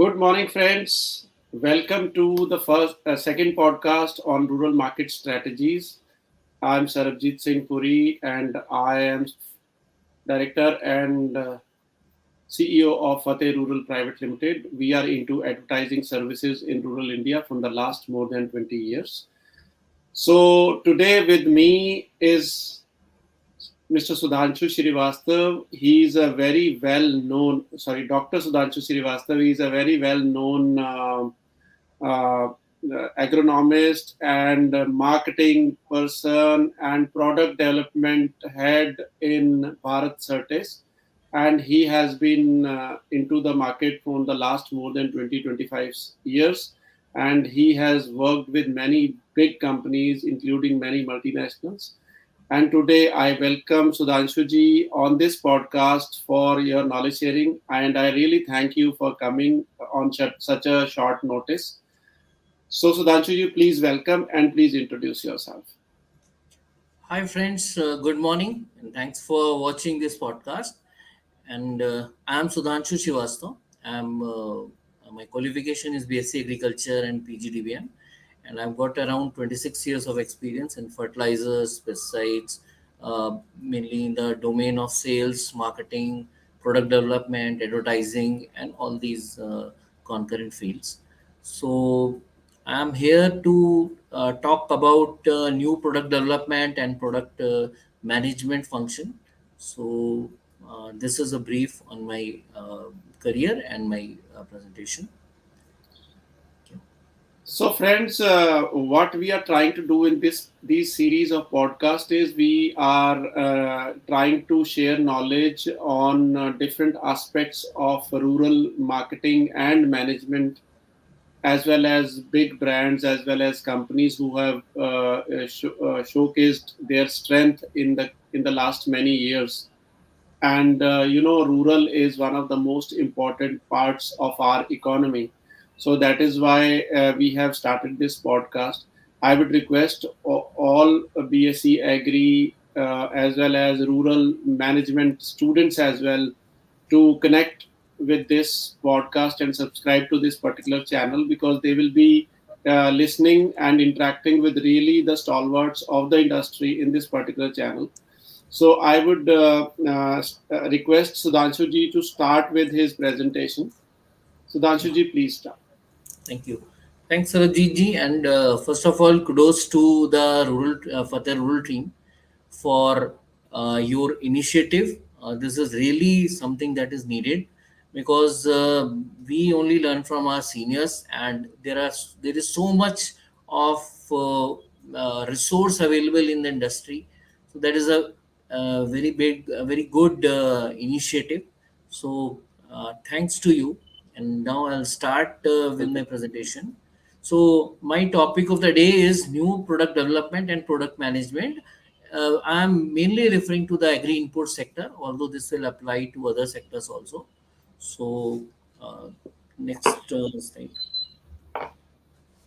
Good morning, friends. Welcome to the second podcast on rural market strategies. I'm Sarabjit Singh Puri, and I am director and CEO of Fateh Rural Private Limited. We are into advertising services in rural India from the last more than 20 years. So today with me is Mr. Sudhanshu Srivastava. He's a very well known, Dr. Sudhanshu Srivastava. He's a very well known uh, agronomist and marketing person and product development head in Bharat Certis. And he has been into the market for the last more than 20-25 years. And he has worked with many big companies, including many multinationals. And today I welcome Sudhanshu ji on this podcast for your knowledge sharing. And I really thank you for coming on such a short notice. So, Sudhanshu ji, please welcome and please introduce yourself. Hi, friends. Good morning, and thanks for watching this podcast. And I am Sudhanshu Srivastava. My qualification is BSc Agriculture and PGDBM, and I've got around 26 years of experience in fertilizers, pesticides, mainly in the domain of sales, marketing, product development, advertising, and all these concurrent fields. So I'm here to talk about new product development and product management function. So this is a brief on my career and my presentation. So, friends, what we are trying to do in these series of podcast is we are trying to share knowledge on different aspects of rural marketing and management, as well as big brands, as well as companies who have showcased their strength in the last many years. And rural is one of the most important parts of our economy. So that is why we have started this podcast. I would request all BSc Agri as well as rural management students as well to connect with this podcast and subscribe to this particular channel, because they will be listening and interacting with really the stalwarts of the industry in this particular channel. So I would request Sudhanshu ji to start with his presentation. Sudhanshu ji, please start. Thank you. Thanks, Sarajit ji. And first of all, kudos to the Fateh Rural team for your initiative. This is really something that is needed because we only learn from our seniors, and there is so much of resource available in the industry. So that is a very big, a very good initiative. So thanks to you. And now I'll start with my presentation. So my topic of the day is new product development and product management. I'm mainly referring to the agri input sector, although this will apply to other sectors also. So, uh, next slide.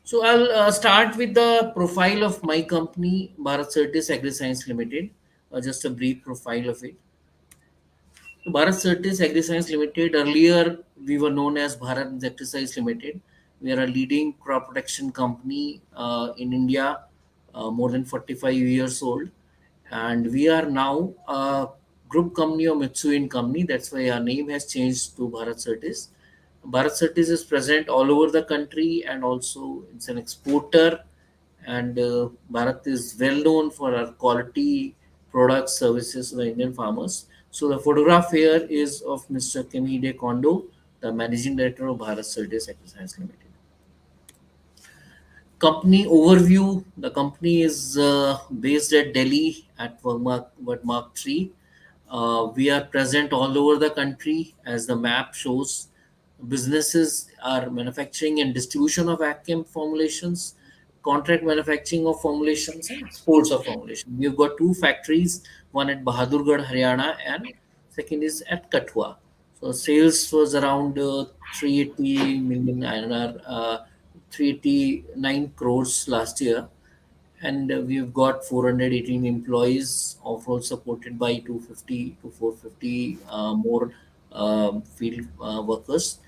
So, I'll start with the profile of my company, Bharat Certis Agriscience Limited. Just a brief profile of it. So Bharat Certis Agriscience Limited, earlier we were known as Bharat Insecticides Limited. We are a leading crop protection company in India, more than 45 years old. And we are now a group company of Mitsui and company. That's why our name has changed to Bharat Certis. Bharat Certis is present all over the country, and also it's an exporter. And Bharat is well known for our quality products, services to the Indian farmers. So the photograph here is of Mr. Kemhide Kondo, the managing director of Bharat Certis Agriscience Limited. Company overview: the company is based at Delhi at Wordmark 3. We are present all over the country, as the map shows. Businesses are manufacturing and distribution of AgChem formulations, contract manufacturing of formulations, and exports of formulation. We've got two factories, one at Bahadurgarh, Haryana, and second is at Kathua. So sales was around 380 million INR, 389 crores last year, and we've got 418 employees, overall supported by 250 to 450 more field workers.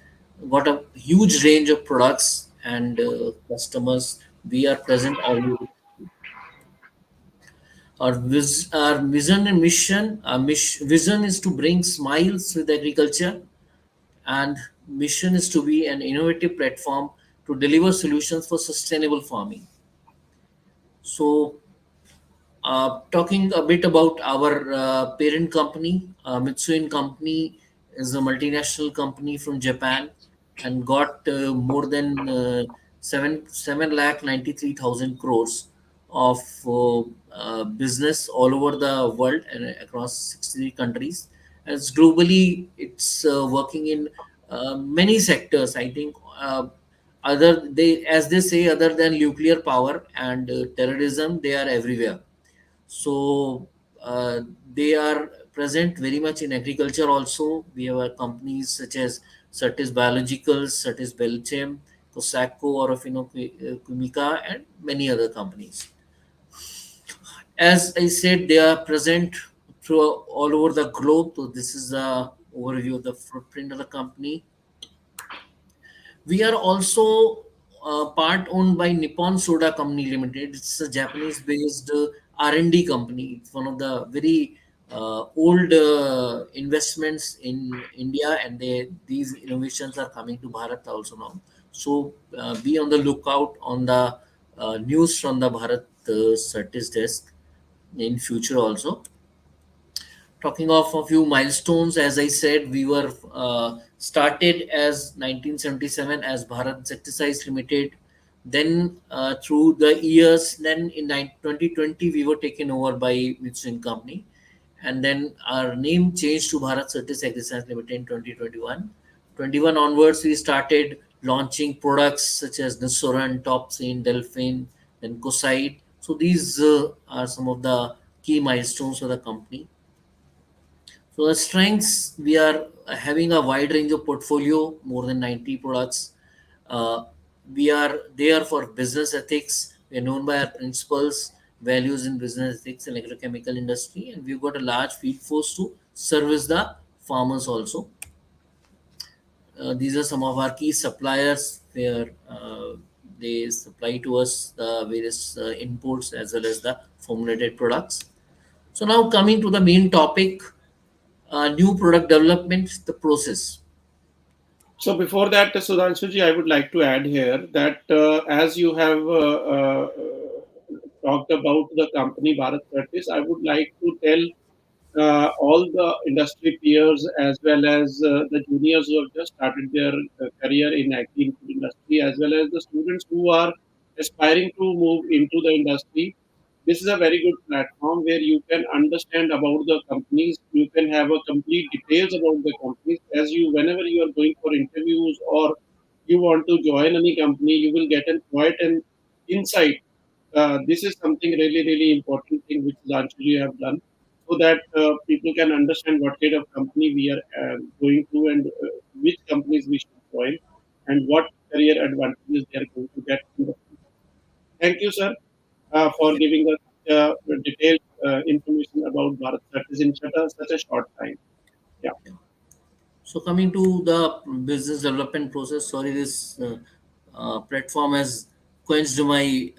got a huge range of products and customers. We are present all. Our vision and mission, vision is to bring smiles with agriculture, and mission is to be an innovative platform to deliver solutions for sustainable farming. So, talking a bit about our parent company, Mitsui company is a multinational company from Japan and got more than 7 lakh 93,000 crores of business all over the world and across 63 countries. As globally, it's working in many sectors. I think as they say, other than nuclear power and terrorism, they are everywhere. So uh, they are present very much in agriculture also. We have companies such as Certis Biologicals, Certis Belchem, Cosaco, Orofino Quimica, and many other companies. As I said, they are present through all over the globe. So this is the overview of the footprint of the company. We are also part owned by Nippon Soda Company Limited. It's a Japanese-based R&D company. It's one of the very old investments in India, and these innovations are coming to Bharat also now. So be on the lookout on the news from the Bharat Certis desk in future also. Talking of a few milestones, as I said, we were started as 1977 as Bharat Insecticides Limited. Then through the years, then in 2020 we were taken over by Mitsui Company, and then our name changed to Bharat Certis Agriscience Limited in 2021. 21 onwards, we started launching products such as Nisoran, Topsin, Delphine, then Coside. So these are some of the key milestones for the company. So the strengths, we are having a wide range of portfolio, more than 90 products. Uh, we are there for business ethics. We are known by our principles, values in business ethics and agrochemical industry, and we've got a large field force to service the farmers also. These are some of our key suppliers where they supply to us the various inputs as well as the formulated products. So now coming to the main topic, new product development, the process. So before that, Sudhanshuji, I would like to add here that as you have talked about the company Bharat Certis, I would like to tell all the industry peers as well as the juniors who have just started their career in agri food industry, as well as the students who are aspiring to move into the industry. This is a very good platform where you can understand about the companies. You can have a complete details about the companies. As you, whenever you are going for interviews or you want to join any company, you will get an quite an insight. This is something really, really important thing which Sudhanshu have done, so that people can understand what kind of company we are going to, and which companies we should join, and what career advantages they are going to get in the future. Thank you, sir, for giving us detailed information about Bharat Certis in such a short time. Yeah. So coming to the business development process, sorry, this platform has quenched my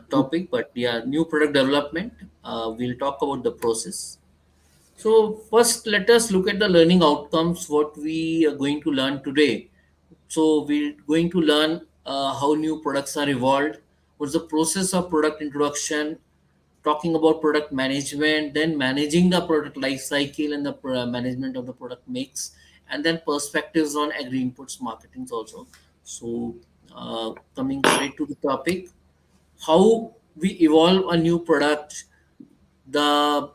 topic, but yeah, new product development. We'll talk about the process. So first, let us look at the learning outcomes. What we are going to learn today. So we're going to learn how new products are evolved. What's the process of product introduction? Talking about product management, then managing the product life cycle and the management of the product mix, and then perspectives on agri inputs marketing also. So coming straight to the topic, how we evolve a new product. The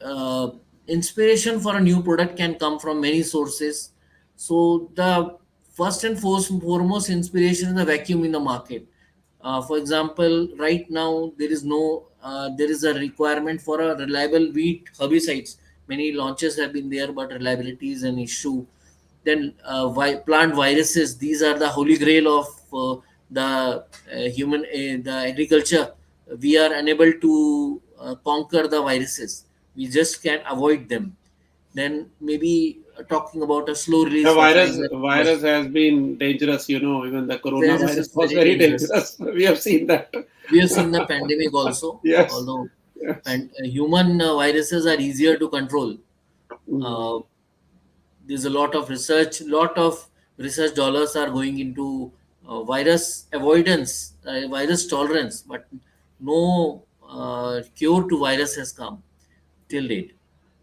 uh, inspiration for a new product can come from many sources. So the first and foremost inspiration is the vacuum in the market. For example, right now there is a requirement for a reliable wheat herbicides. Many launches have been there, but reliability is an issue. Then plant viruses, these are the holy grail of the the agriculture. We are unable to conquer the viruses, we just can avoid them. Then maybe talking about a slow The release virus fertilizer virus was has been dangerous. Even the virus coronavirus is was very very dangerous. dangerous. We have seen that. We have seen the pandemic also, Yes. although Yes. human viruses are easier to control. Uh, Mm. there's a lot of research dollars are going into virus avoidance, virus tolerance, but no cure to virus has come till date.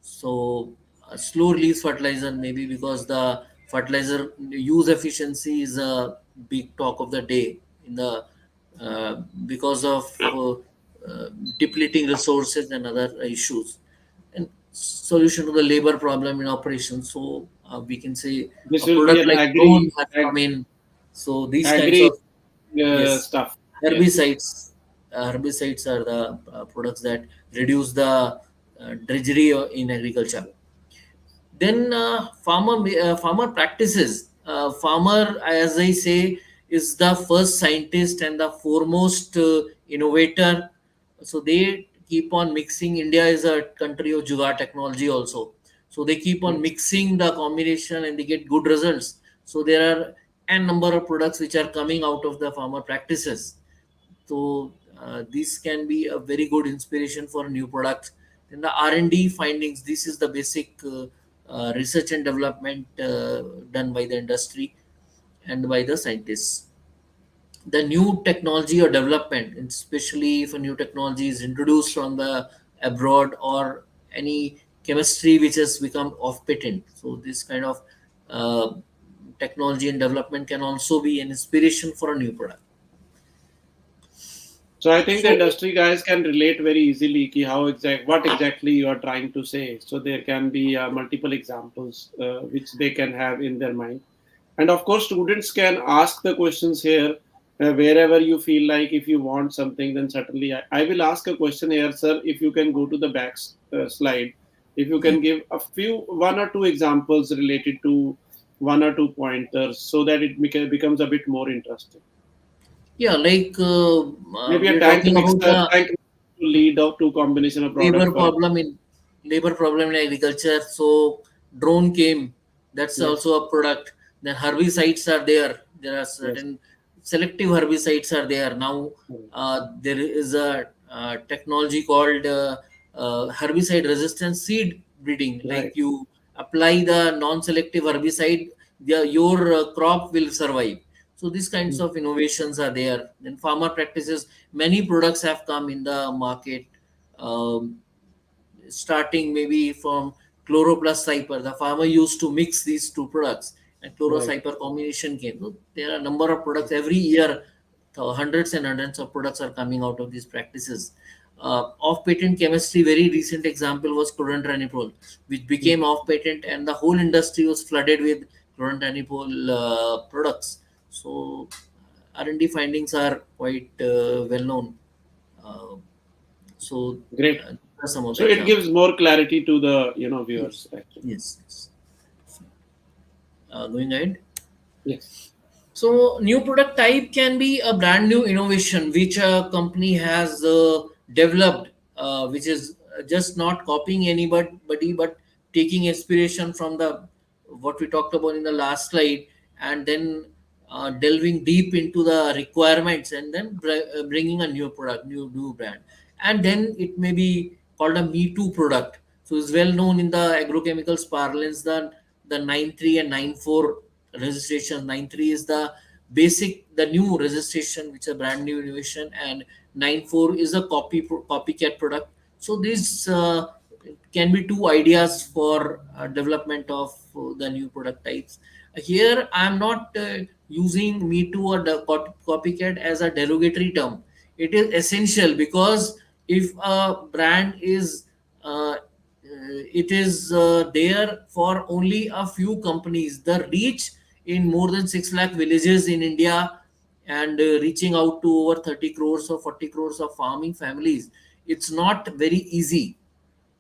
So slow release fertilizer, maybe because the fertilizer use efficiency is a big talk of the day in the uh, because of depleting resources and other issues, and solution to the labor problem in operation. So we can say This a will be product an like drone has come ag, in. So these kinds agri of, yes, stuff. Yes. herbicides. Herbicides are the products that reduce the drudgery in agriculture. Then farmer practices. Farmer, as I say, is the first scientist and the foremost innovator. So they keep on mixing. India is a country of jugaad technology also. So they keep on Yes. mixing the combination and they get good results. So there are n number of products which are coming out of the farmer practices. So this can be a very good inspiration for new products. Then the R&D findings. This is the basic research and development done by the industry and by the scientists. The new technology or development, especially if a new technology is introduced from the abroad or any chemistry which has become off patent. So this kind of uh, technology and development can also be an inspiration for a new product. So I think the So industry guys can relate very easily what exactly you are trying to say. So there can be multiple examples which they can have in their mind, and of course students can ask the questions here wherever you feel like. If you want something, then certainly I will ask a question here, sir. If you can go to the back slide, if you can give one or two examples related to one or two pointers, so that it becomes a bit more interesting. yeah, like Maybe a we're talking about the tank mixer to lead up to combination of product labor for. problem in agriculture. So drone came. That's Yes. also a product. Then herbicides are there. There are Yes. certain selective herbicides are there now. There is a technology called herbicide resistant seed breeding. Like Right. you apply the non-selective herbicide, your crop will survive. So these kinds of innovations are there. Then farmer practices. Many products have come in the market, um, starting maybe from chloro plus cyper. The farmer used to mix these two products, and chloro Right. cyper combination came. So there are a number of products every year. Hundreds and hundreds of products are coming out of these practices. Off patent chemistry, very recent example was chlorantraniliprole, which became off patent, and the whole industry was flooded with chlorantraniliprole products. So R&D findings are quite well known. Uh, so Great. these are some of the So it examples. gives more clarity to the Yes, viewers actually. yes, yes. Going ahead. Yes. So, new product type can be a brand new innovation which a company has developed, which is just not copying anybody, but taking inspiration from the what we talked about in the last slide, and then delving deep into the requirements, and then bringing a new product, new brand, and then it may be called a Me Too product. So, it's well known in the agrochemicals parlance that the 9(3) and 9(4) registration. 9(3) is the basic, the new registration, which is a brand new innovation, and 9(4) is a copycat product. So these can be two ideas for development of the new product types. Here I am not using Me Too or the copycat as a derogatory term. It is essential because if a brand is it is there for only a few companies, the reach in more than 6 lakh villages in India, and reaching out to over 30 crores or 40 crores of farming families, it's not very easy.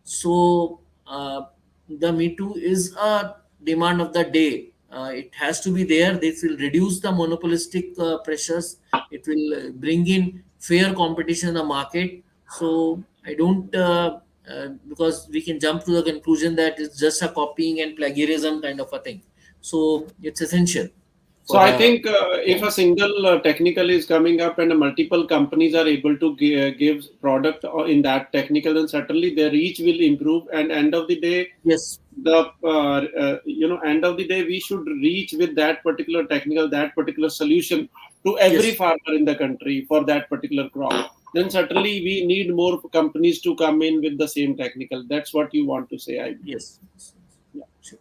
So the Me Too is a demand of the day. It has to be there. This will reduce the monopolistic pressures. It will bring in fair competition in the market. So I don't because we can jump to the conclusion that it's just a copying and plagiarism kind of a thing. So it's essential So for I the. think if a single technical is coming up and multiple companies are able to give product in that technical, then certainly their reach will improve. And end of the day, Yes, end of the day, we should reach with that particular technical, that particular solution to every yes, farmer in the country for that particular crop. Then certainly we need more companies to come in with the same technical. That's what you want to say, I believe. yes. Yeah. Sure.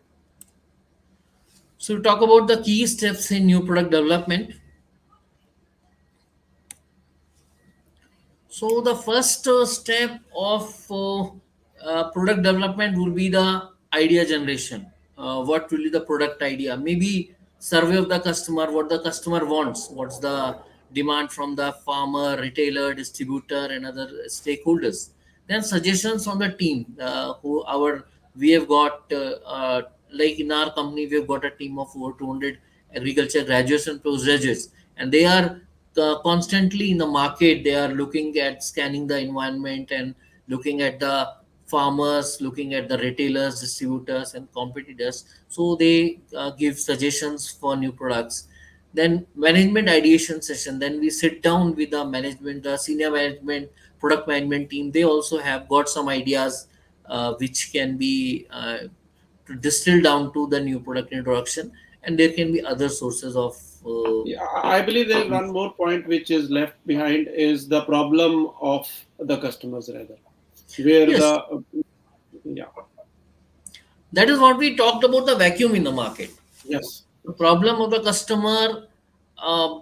So, talk about the key steps in new product development. So the first step of product development will be the idea generation. What will be the product idea? Maybe survey of the customer, what the customer wants, what's the demand from the farmer, retailer, distributor, and other stakeholders. Then suggestions on the team. Who our we have got like in our company we have got a team of over 200 agriculture graduates and postgraduates, and they are constantly in the market. They are looking at scanning the environment and looking at the farmers, looking at the retailers, distributors, and competitors. So they give suggestions for new products. Then management ideation session. Then we sit down with the management, the senior management, product management team. They also have got some ideas which can be distilled down to the new product introduction, and there can be other sources of Yeah, I believe there is one more point which is left behind is the problem of the customers rather, where the yes. yeah, That is what we talked about, the vacuum in the market. yes, The problem of the customer uh,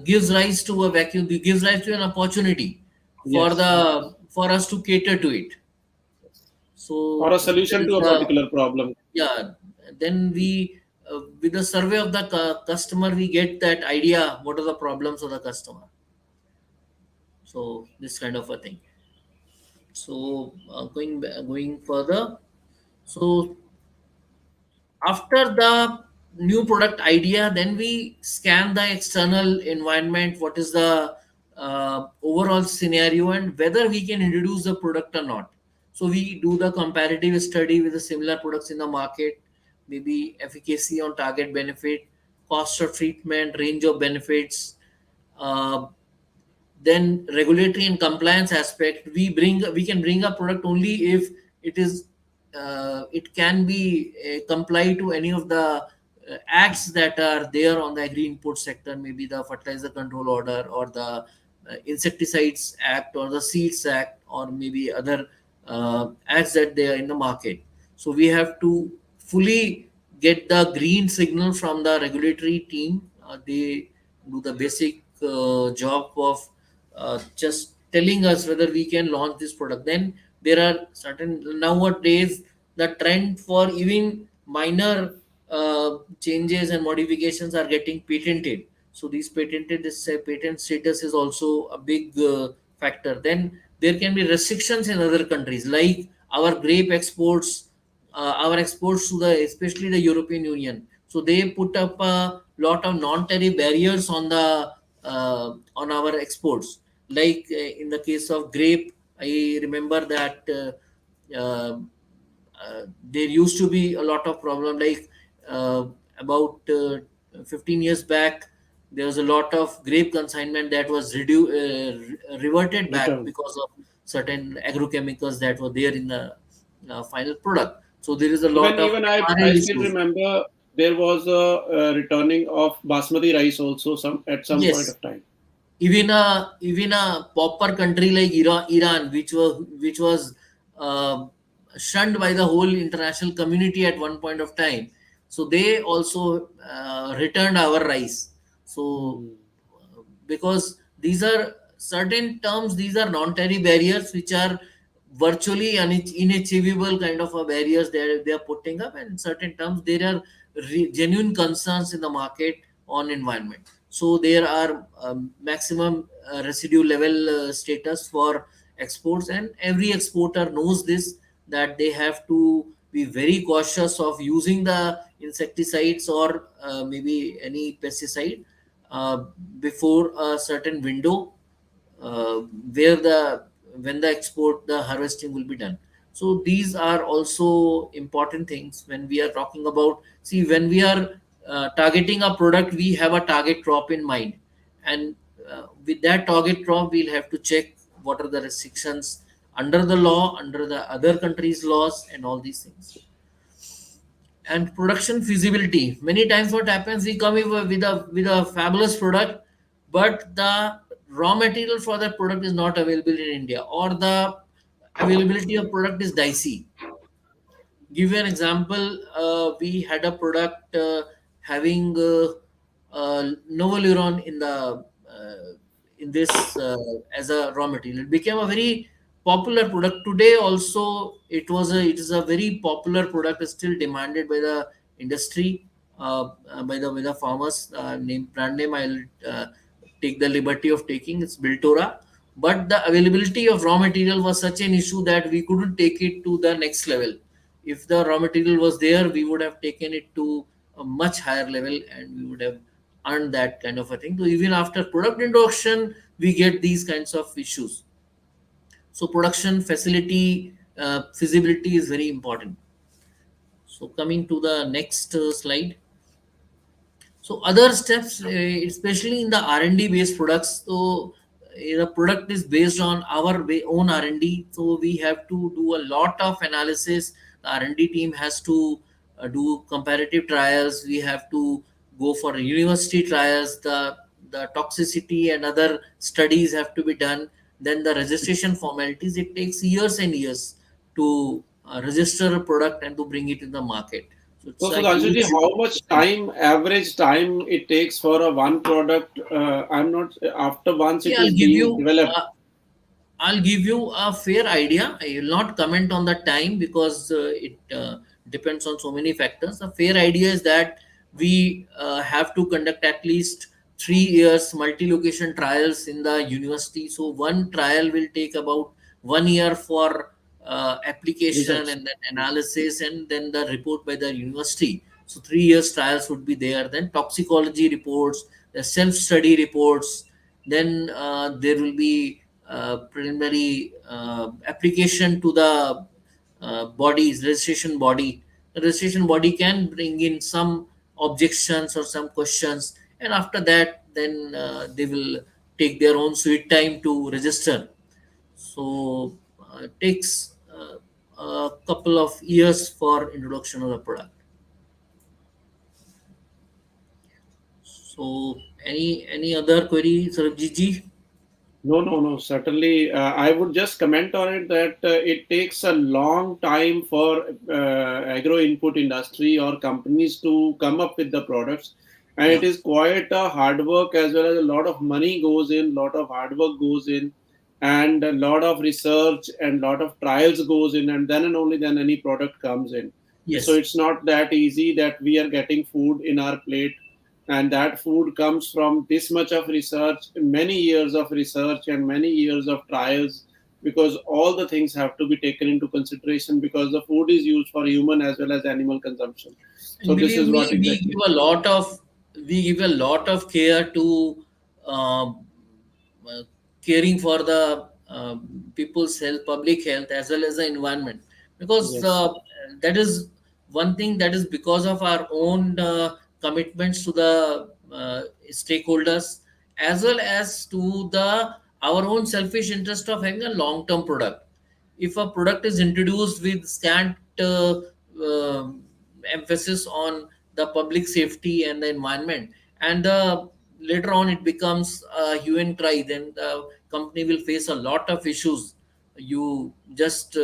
gives rise to a vacuum, gives rise to an opportunity for yes, for us to cater to it. or a So that solution is to a the, particular problem. yeah. Then we with the survey of the customer, we get that idea what are the problems of the customer. So this kind of a thing. So going further. So after the new product idea, then we scan the external environment, what is the overall scenario, and whether we can introduce the product or not. So we do the comparative study with the similar products in the market, maybe efficacy on target benefit, cost of treatment, range of benefits. Then regulatory and compliance aspect, we can bring a product only if it is it can be comply to any of the acts that are there on the agri input sector, maybe the fertilizer control order or the insecticides act or the seeds act or maybe other acts that they are in the market. So we have to fully get the green signal from the regulatory team. They do the basic job of just telling us whether we can launch this product. Then there are certain, nowadays the trend for even minor changes and modifications are getting patented. So these patented, this patent status is also a big factor. Then there can be restrictions in other countries, like our grape exports, our exports to the, especially the European Union. So they put up a lot of non-tariff barriers on the on our exports. Like in the case of grape, I remember that there used to be a lot of problem. Like about 15 years back, there was a lot of grape consignment that was reverted back Return. because of certain agrochemicals that were there in the final product. So there is a lot Even of even I MRL still issues. remember there was a, returning of basmati rice also some at some point Yes, of time. even a pauper country like Iran, which was uh, shunned by the whole international community at one point of time. So they also returned our rice. So Hmm. because these are certain terms, these are non-tariff barriers which are virtually inachievable kind of a barriers they are putting up, and in certain terms there are genuine concerns in the market on environment. So there are maximum residue level status for exports, and every exporter knows this, that they have to be very cautious of using the insecticides or maybe any pesticide uh, before a certain window, uh, where the when the export, the harvesting will be done. So these are also important things when we are talking about. See, when we are targeting a product, we have a target crop in mind, and with that target crop, we'll have to check what are the restrictions under the law, under the other countries' laws, and all these things. And production feasibility. Many times, what happens, we come with a fabulous product, but the raw material for that product is not available in India, or the availability of product is dicey. Give you an example. We had a product having novaluron in this as a raw material. It became a very popular product. Today also, it is a very popular product. Is still demanded by the industry, by the farmers. Brand name I'll take the liberty of taking. It's Biltora. But the availability of raw material was such an issue that we couldn't take it to the next level. If the raw material was there, we would have taken it to a much higher level, and we would have earned that kind of a thing. So even after product introduction, we get these kinds of issues. So production facility feasibility is very important. So coming to the next slide. So other steps, especially in the R&D based products, so the product is based on our own R&D. So we have to do a lot of analysis. The R&D team has to do comparative trials. We have to go for university trials. The toxicity and other studies have to be done. Then the registration formalities. It takes years and years to register a product and to bring it in the market. So So, it's a Sudhanshuji, huge how much time, average time it takes for a one product? I'm not, after once See, it is being developed. uh, I'll give you a fair idea. I will not comment on the time because it depends on so many factors. A fair idea is that we have to conduct at least 3 years multi-location trials in the university. So one trial will take about 1 year for application Research. and then analysis and then the report by the university. So 3 years trials would be there. Then toxicology reports, the self-study reports. Then there will be preliminary application to the bodies, registration body. The registration body can bring in some objections or some questions, and after that, then they will take their own sweet time to register. So it takes a couple of years for introduction of the product. So any other query, Sarabjit ji? No, no, no. Certainly, I would just comment on it that it takes a long time for agro input industry or companies to come up with the products, and Yeah. it is quite a hard work as well as a lot of money goes in, lot of hard work goes in, and a lot of research and lot of trials goes in, and then and only then any product comes in. So Yes. it's not that easy that we are getting food in our plate, and that food comes from this much of research, many years of research and many years of trials, because all the things have to be taken into consideration, because the food is used for human as well as animal consumption. So And this believe is me, what exactly. we give a lot of care to um, uh, caring for the people's health, public health, as well as the environment, because Yes, that is one thing, that is because of our own commitments to the stakeholders, as well as to the our own selfish interest of having a long-term product. If a product is introduced with scant uh, emphasis on the public safety and the environment, and later on it becomes a hue and cry, then the company will face a lot of issues. You just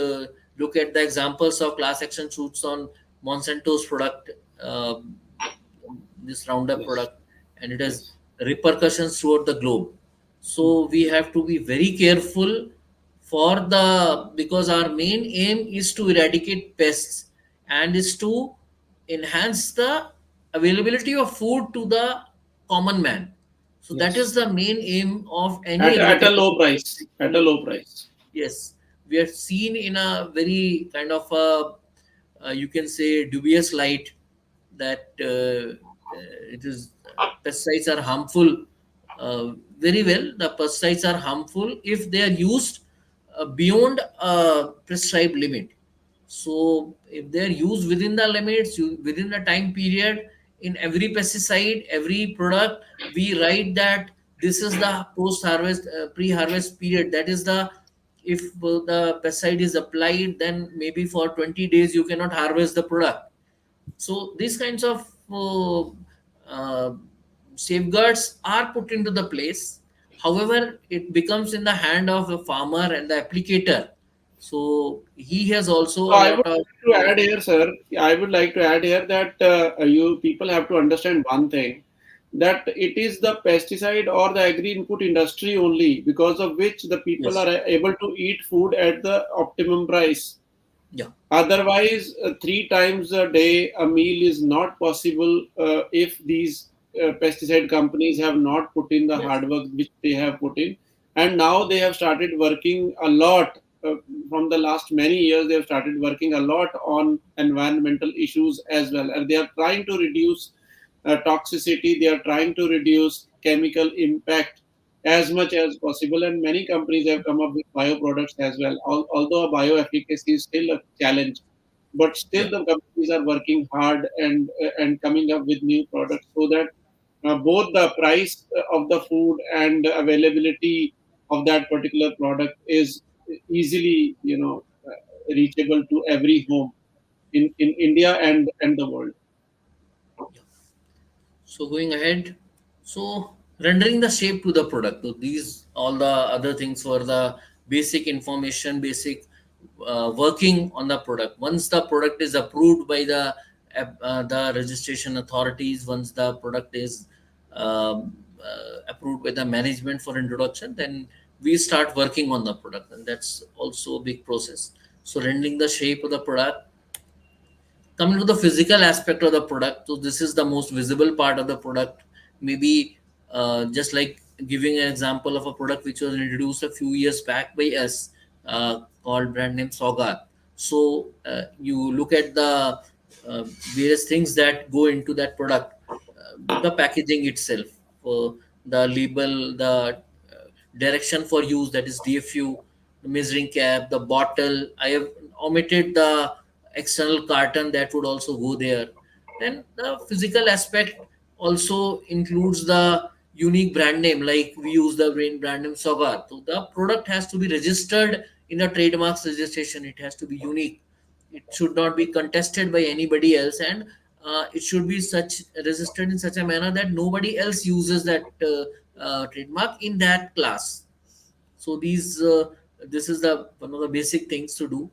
look at the examples of class action suits on Monsanto's product, uh, this Roundup yes, product, and it has yes, repercussions throughout the globe. So we have to be very careful for the because our main aim is to eradicate pests and is to enhance the availability of food to the common man. So that is yes. the main aim of any At a agricultural low price, at a industry. low price. Yes, we are seen in a very kind of a you can say dubious light that it is pesticides are harmful. Very well, the pesticides are harmful if they are used beyond a prescribed limit. So if they are used within the limits, within the time period, in every pesticide, every product, we write that this is the post-harvest, pre-harvest period. That is the, if the pesticide is applied, then maybe for 20 days you cannot harvest the product. So these kinds of uh, safeguards are put into the place. However, it becomes in the hand of the farmer and the applicator. So he has also So a I would lot of like to add here, sir. I would like to add here that you people have to understand one thing, that it is the pesticide or the agri input industry only because of which the people yes, are able to eat food at the optimum price. yeah, Otherwise, three times a day a meal is not possible if these pesticide companies have not put in the yes, hard work which they have put in. And now they have started working a lot. From the last many years, they have started working a lot on environmental issues as well. And they are trying to reduce toxicity, they are trying to reduce chemical impact as much as possible. And many companies have come up with bioproducts as well. Although bioefficacy is still a challenge, but still yeah, the companies are working hard and coming up with new products so that both the price of the food and availability of that particular product is easily, reachable to every home in India and the world. yeah. So going ahead, so rendering the shape to the product. So these all the other things were the basic information, basic working on the product. Once the product is approved by the registration authorities, once the product is approved by the management for introduction, then we start working on the product, and that's also a big process. So rendering the shape of the product. Coming to the physical aspect of the product, so this is the most visible part of the product. Maybe just like giving an example of a product which was introduced a few years back by us, called brand name Sogat. So you look at the uh, various things that go into that product, the packaging itself, uh, the label, the direction for use, that is DFU, the measuring cap, the bottle. I have omitted the external carton that would also go there. Then the physical aspect also includes the unique brand name, like we use the brand name Sogar. So the product has to be registered in the trademarks registration. It has to be unique. It should not be contested by anybody else, and it should be such registered in such a manner that nobody else uses that trademark in that class. So this is the one of the basic things to do.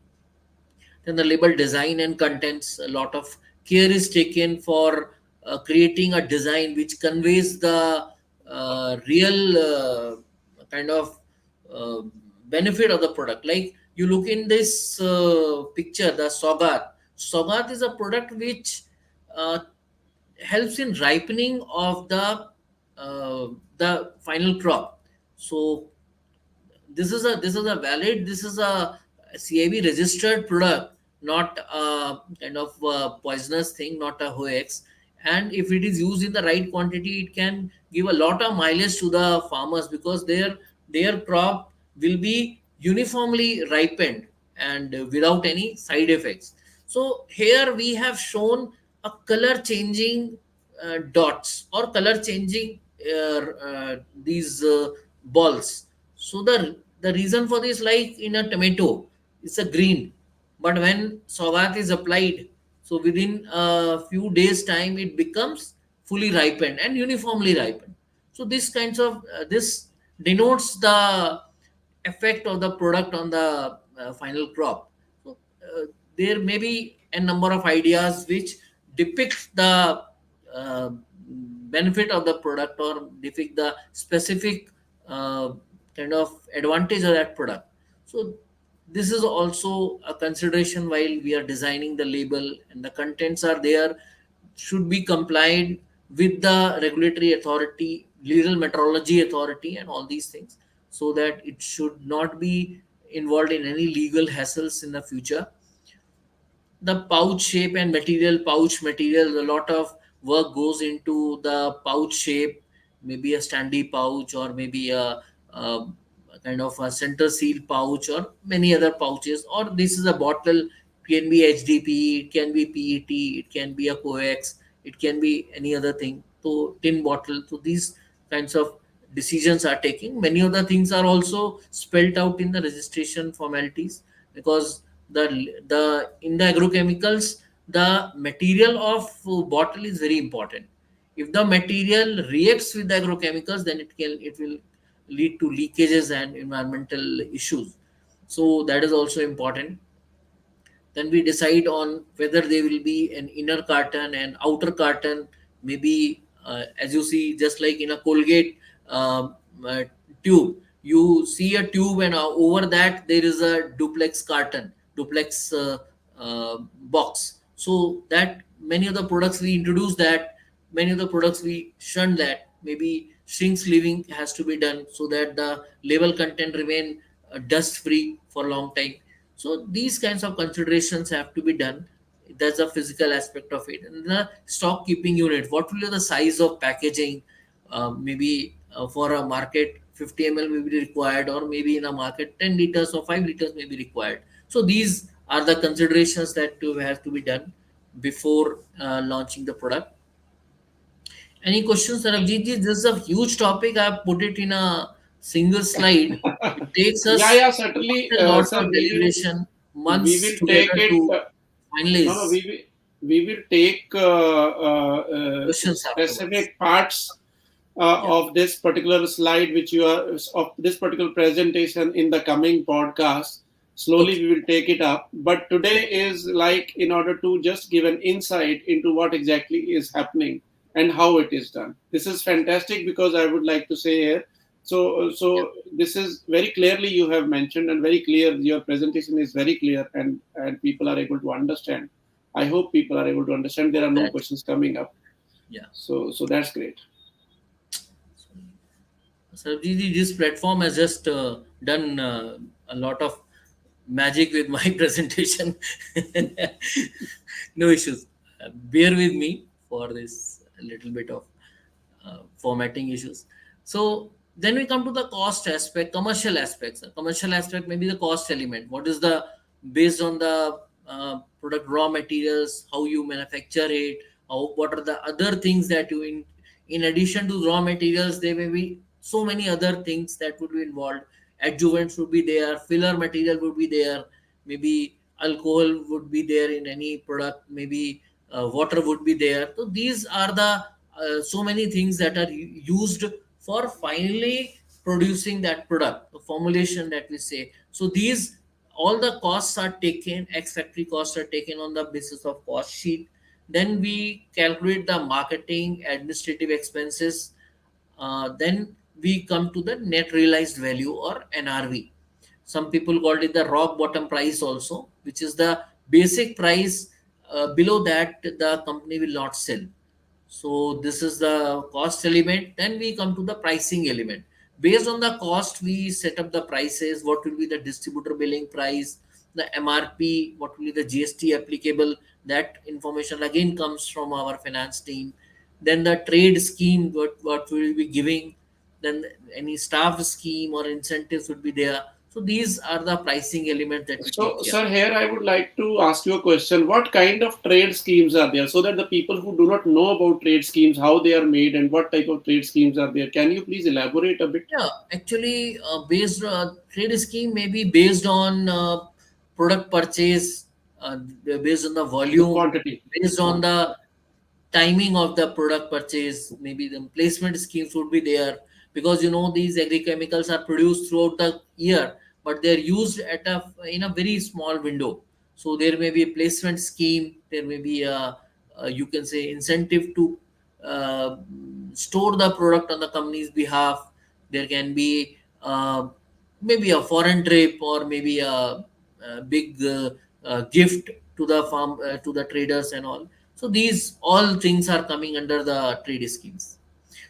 Then the label design and contents, a lot of care is taken for creating a design which conveys the real kind of uh, benefit of the product. Like you look in this picture, the Sogat. Sogat is a product which uh, helps in ripening of the final crop. So this is a valid, this is a CIB registered product, not a kind of poisonous thing, not a hoax. And if it is used in the right quantity, it can give a lot of mileage to the farmers, because their crop will be uniformly ripened and without any side effects. So here we have shown a color changing dots, or color changing these balls. So the reason for this, like in a tomato, it's a green, but when Sogat is applied, so within a few days time, it becomes fully ripened and uniformly ripened. So this denotes the effect of the product on the final crop. So there may be a number of ideas which depict the uh, benefit of the product, or depict the specific uh, kind of advantage of that product. So this is also a consideration while we are designing the label, and the contents are there, should be complied with the regulatory authority, legal metrology authority, and all these things, so that it should not be involved in any legal hassles in the future. The pouch shape and material, pouch material, a lot of work goes into the pouch shape, maybe a standy pouch, or maybe a kind of a center seal pouch or many other pouches, or this is a bottle, can be HDPE, it can be PET, it can be a coax, it can be any other thing. So tin bottle. So these kinds of decisions are taking. Many of the things are also spelled out in the registration formalities, because the in the agrochemicals, the material of bottle is very important. If the material reacts with the agrochemicals, then it will lead to leakages and environmental issues. So that is also important. Then we decide on whether they will be an inner carton and outer carton. Maybe as you see, just like in a Colgate uh, tube, you see a tube, and over that there is a duplex carton, duplex box. So that many of the products we introduce that, many of the products we shun that. Maybe shrink sleeving has to be done so that the label content remain dust free for a long time. So these kinds of considerations have to be done. That's a physical aspect of it. And the stock keeping unit, what will be the size of packaging? Maybe for a market 50 ml may be required, or maybe in a market 10 liters or 5 liters may be required. So these are the considerations that have to be done before launching the product. Any questions, Sarabjit ji? This is a huge topic. I've put it in a single slide. It takes Yeah, us yeah, certainly, lots sir. of deliberation, We months will take together it. to No, no, finalize. we will take Questions afterwards. specific parts Yeah, of this particular slide, which you are of this particular presentation in the coming podcast. Slowly, okay. we will take it up. But today Yeah, is like in order to just give an insight into what exactly is happening and how it is done. This is fantastic because I would like to say here. yeah, So this is very clearly you have mentioned, and very clear. Your presentation is very clear, and people are able to understand. I hope people are able to understand. There are no that's questions coming up. yeah. So that's great. Sarabjit ji, this platform has just done a lot of magic with my presentation. No issues. Bear with me for this little bit of formatting issues. So then we come to the cost aspect, commercial aspects. Commercial aspect maybe the cost element. What is the, based on the product raw materials, how you manufacture it, how, what are the other things that you in addition to raw materials, there may be so many other things that would be involved. Adjuvants would be there, filler material would be there, maybe alcohol would be there in any product, maybe water would be there. So these are the so many things that are used for finally producing that product, the formulation that we say. So these, all the costs are taken, ex factory costs are taken on the basis of cost sheet. Then we calculate the marketing administrative expenses. Then we come to the net realized value, or NRV. Some people called it the rock bottom price also, which is the basic price. Below that the company will not sell. So this is the cost element. Then we come to the pricing element. Based on the cost, we set up the prices. What will be the distributor billing price, the MRP, what will be the GST applicable. That information again comes from our finance team. Then the trade scheme, what we will be giving. Then any staff scheme or incentives would be there. So these are the pricing element that we take So, care. sir, here I would like to ask you a question. What kind of trade schemes are there so that the people who do not know about trade schemes, how they are made, and what type of trade schemes are there? Can you please elaborate a bit? Yeah, actually, based trade scheme may be based on product purchase, based on the The volume, quantity. based on Quantity. the timing of the product purchase. Maybe the placement schemes would be there, because you know these agrochemicals are produced throughout the year, but they are used at a in a very small window. So there may be a placement scheme. There may be a you can say incentive to uh, store the product on the company's behalf. There can be maybe a foreign trip, or maybe a big gift to the farm, to the traders and all. So these all things are coming under the trade schemes.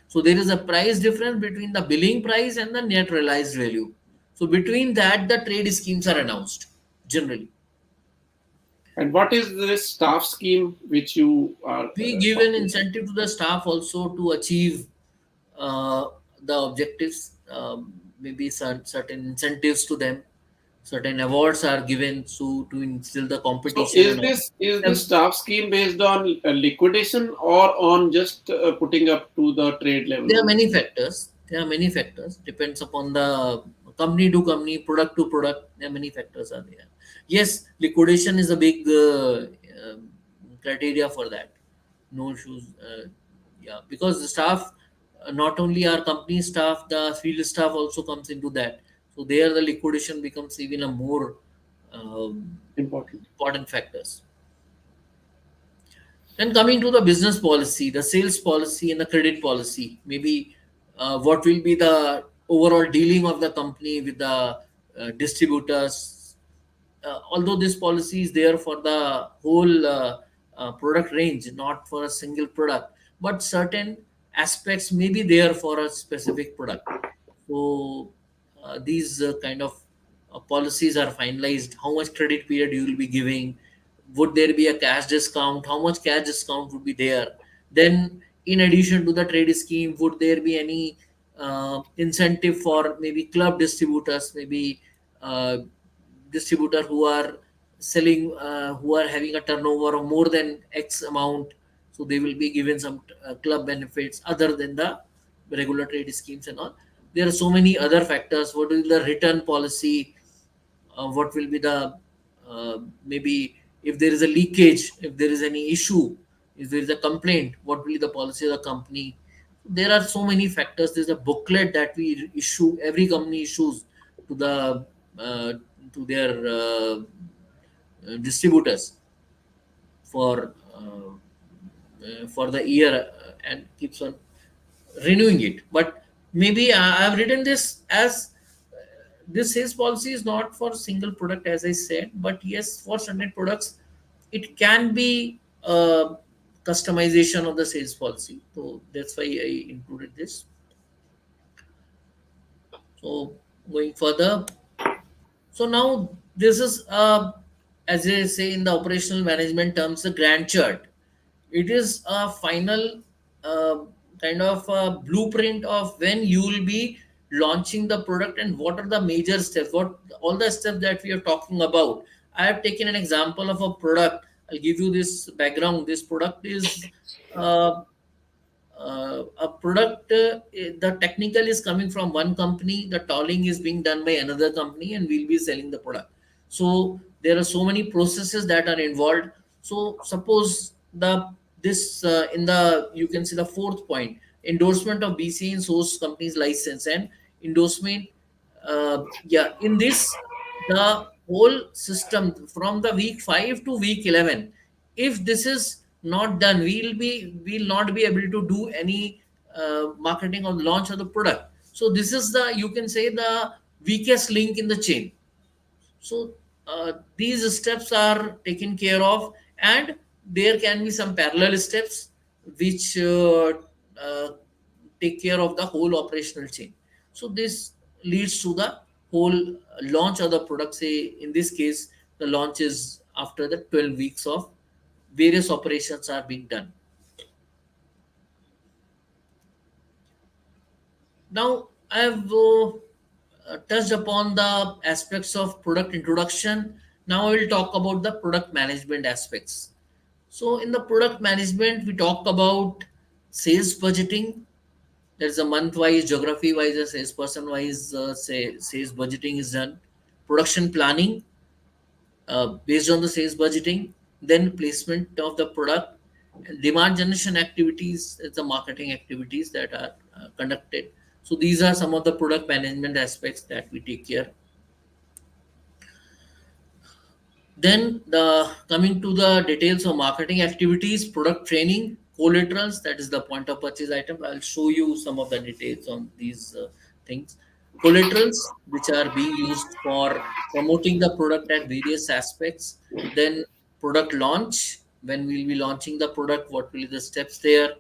So there is a price difference between the billing price and the net realized value. So between that, the trade schemes are announced generally. And what is this staff scheme which you are We give an talking about? incentive to the staff also to achieve uh, the objectives. maybe certain incentives to them, certain awards are given to instill the So competition and all. is Um, this staff scheme based on liquidation or on just putting up to the trade level there are only? many factors. There are many factors. Depends upon the company to company, product to product. There are many factors are there. Yes, liquidation is a big criteria for that. No issues. Yeah, because the staff, not only our company staff, the field staff also comes into that. So there, the liquidation becomes even a more Important. important factors. Then coming to the business policy, the sales policy, and the credit policy, maybe what will be the overall dealing of the company with the distributors. Although this policy is there for the whole product range, not for a single product, but certain aspects may be there for a specific product. So these kind of policies are finalized. How much credit period you will be giving? Would there be a cash discount? How much cash discount would be there? Then, in addition to the trade scheme, would there be any incentive for maybe club distributors, maybe uh, distributor who are selling, who are having a turnover of more than X amount? So they will be given some club benefits other than the regular trade schemes and all. There are so many other factors. What is the return policy? What will be the maybe if there is a leakage, if there is any issue, if there is a complaint, what will be the policy of the company? There are so many factors. There's a booklet that we issue, every company issues to the uh, to their distributors for the year, and keeps on renewing it. But maybe I've written this as this sales policy is not for single product, as I said, but yes, for certain products, it can be customization of the sales policy. So that's why I included this. So going further, so now this is, as I say in the operational management terms, the grand chart. It is a final uh, kind of a blueprint of when you will be launching the product and what are the major steps, what all the steps that we are talking about. I have taken an example of a product. I'll give you this background. This product is uh, a product, the technical is coming from one company, the tolling is being done by another company, and we'll be selling the product. So there are so many processes that are involved. So suppose the this in the, you can see the fourth point, endorsement of BC in source company's license and endorsement. Yeah, in this, the whole system from the week 5 to week 11, if this is not done, we'll not be able to do any marketing or launch of the product. So this is the, you can say, the weakest link in the chain. So these steps are taken care of, and there can be some parallel steps which uh, take care of the whole operational chain. So this leads to the whole launch of the product. Say in this case, the launch is after the 12 weeks of various operations are being done. Now I have touched upon the aspects of product introduction. Now I will talk about the product management aspects. So in the product management, we talked about sales budgeting. There's a month-wise, geography-wise, a salesperson-wise, say sales budgeting is done. Production planning, based on the sales budgeting, then placement of the product, and demand generation activities, it's the marketing activities that are conducted. So these are some of the product management aspects that we take care. Then the coming to the details of marketing activities, product training, collaterals, that is the point of purchase item. I'll show you some of the details on these things. Collaterals, which are being used for promoting the product at various aspects. Then product launch, when we'll be launching the product, what will be the steps there?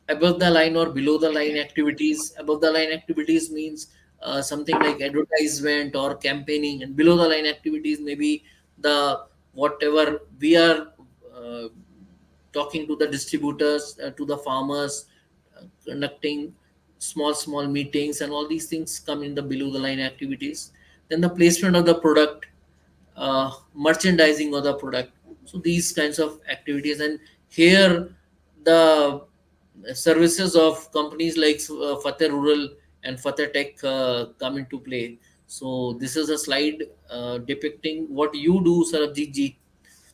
Above the line or below the line activities. Above the line activities means something like advertisement or campaigning, and below the line activities maybe the whatever we are uh, talking to the distributors, to the farmers, conducting small meetings, and all these things come in the below the line activities. Then the placement of the product, merchandising of the product. So these kinds of activities, and here the services of companies like Fateh Rural and Fateh Tech come into play. So this is a slide depicting what you do, Sarabjit ji,